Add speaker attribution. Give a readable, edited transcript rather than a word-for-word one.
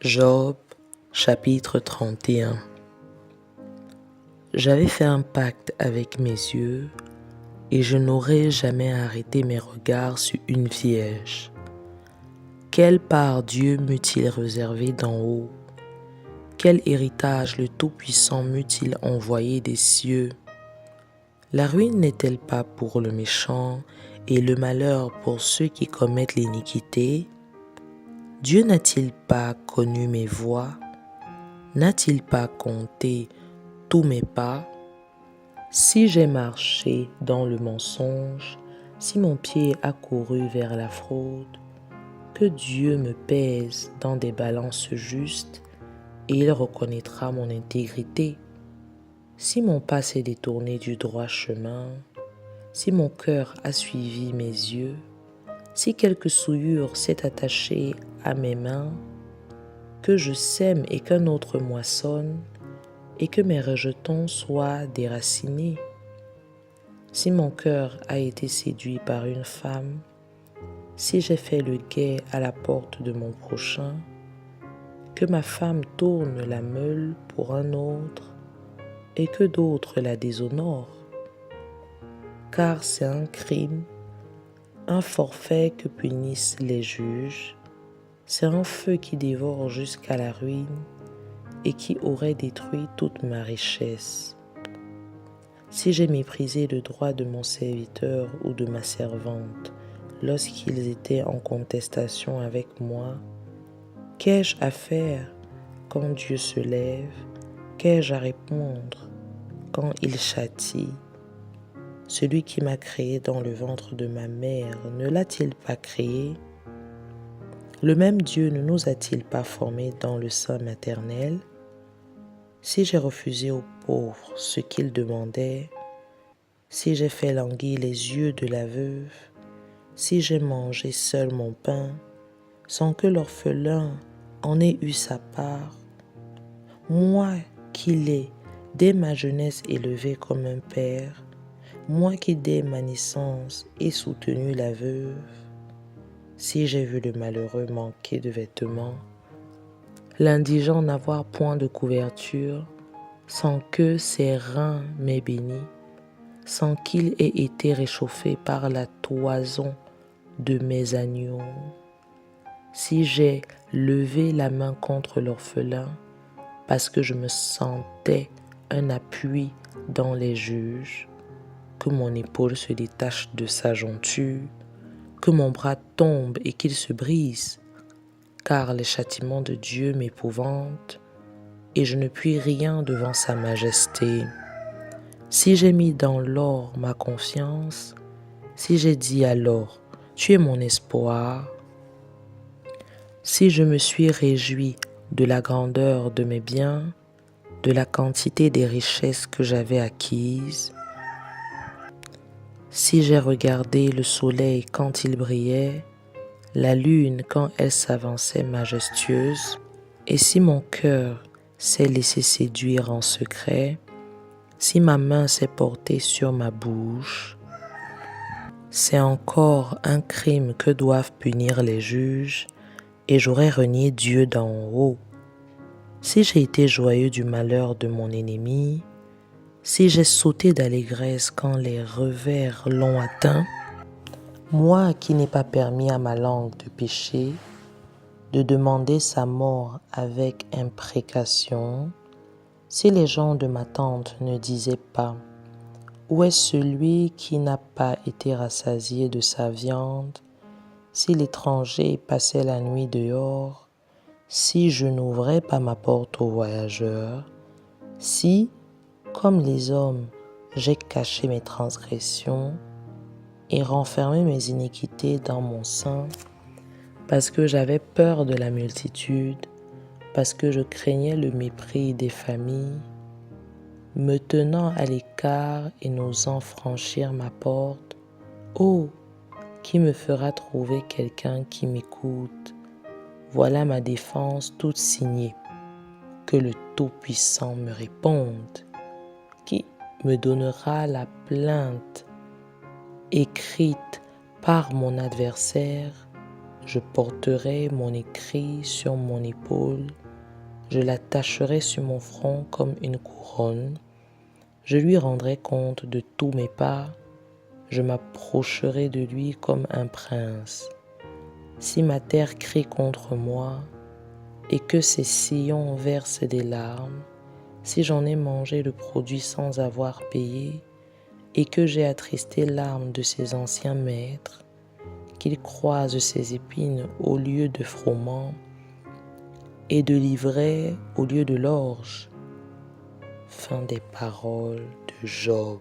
Speaker 1: Job, chapitre 31. J'avais fait un pacte avec mes yeux, et je n'aurais jamais arrêté mes regards sur une vierge. Quelle part Dieu m'eût-il réservé d'en haut? Quel héritage le Tout-Puissant m'eût-il envoyé des cieux? La ruine n'est-elle pas pour le méchant et le malheur pour ceux qui commettent l'iniquité? Dieu n'a-t-il pas connu mes voies? N'a-t-il pas compté tous mes pas? Si j'ai marché dans le mensonge, si mon pied a couru vers la fraude, que Dieu me pèse dans des balances justes et il reconnaîtra mon intégrité. Si mon pas s'est détourné du droit chemin, si mon cœur a suivi mes yeux, si quelque souillure s'est attachée à mes mains, que je sème et qu'un autre moissonne, et que mes rejetons soient déracinés. Si mon cœur a été séduit par une femme, si j'ai fait le guet à la porte de mon prochain, que ma femme tourne la meule pour un autre, et que d'autres la déshonorent. Car c'est un crime, un forfait que punissent les juges, c'est un feu qui dévore jusqu'à la ruine et qui aurait détruit toute ma richesse. Si j'ai méprisé le droit de mon serviteur ou de ma servante lorsqu'ils étaient en contestation avec moi, qu'ai-je à faire quand Dieu se lève? Qu'ai-je à répondre quand il châtie? Celui qui m'a créé dans le ventre de ma mère, ne l'a-t-il pas créé? Le même Dieu ne nous a-t-il pas formés dans le sein maternel? Si j'ai refusé aux pauvres ce qu'ils demandaient, si j'ai fait languir les yeux de la veuve, si j'ai mangé seul mon pain, sans que l'orphelin en ait eu sa part, moi qui l'ai dès ma jeunesse élevé comme un père, moi qui dès ma naissance ai soutenu la veuve, si j'ai vu le malheureux manquer de vêtements, l'indigent n'avoir point de couverture, sans que ses reins m'aient béni, sans qu'il ait été réchauffé par la toison de mes agneaux, si j'ai levé la main contre l'orphelin, parce que je me sentais un appui dans les juges, que mon épaule se détache de sa jointure, que mon bras tombe et qu'il se brise, car les châtiments de Dieu m'épouvantent, et je ne puis rien devant sa majesté. Si j'ai mis dans l'or ma confiance, si j'ai dit alors, tu es mon espoir, si je me suis réjoui de la grandeur de mes biens, de la quantité des richesses que j'avais acquises, si j'ai regardé le soleil quand il brillait, la lune quand elle s'avançait majestueuse, et si mon cœur s'est laissé séduire en secret, si ma main s'est portée sur ma bouche, c'est encore un crime que doivent punir les juges, et j'aurais renié Dieu d'en haut. Si j'ai été joyeux du malheur de mon ennemi, si j'ai sauté d'allégresse quand les revers l'ont atteint, moi qui n'ai pas permis à ma langue de pécher, de demander sa mort avec imprécation, si les gens de ma tente ne disaient pas « Où est celui qui n'a pas été rassasié de sa viande ?» Si l'étranger passait la nuit dehors, si je n'ouvrais pas ma porte aux voyageurs, si, comme les hommes, j'ai caché mes transgressions et renfermé mes iniquités dans mon sein, parce que j'avais peur de la multitude, parce que je craignais le mépris des familles, me tenant à l'écart et n'osant franchir ma porte, oh, qui me fera trouver quelqu'un qui m'écoute? Voilà ma défense toute signée. Que le Tout-Puissant me réponde. Qui me donnera la plainte écrite par mon adversaire? Je porterai mon écrit sur mon épaule, je l'attacherai sur mon front comme une couronne, je lui rendrai compte de tous mes pas, je m'approcherai de lui comme un prince. Si ma terre crie contre moi et que ses sillons versent des larmes, si j'en ai mangé le produit sans avoir payé et que j'ai attristé l'âme de ses anciens maîtres, qu'il croise ses épines au lieu de froment et de l'ivraie au lieu de l'orge. Fin des paroles de Job.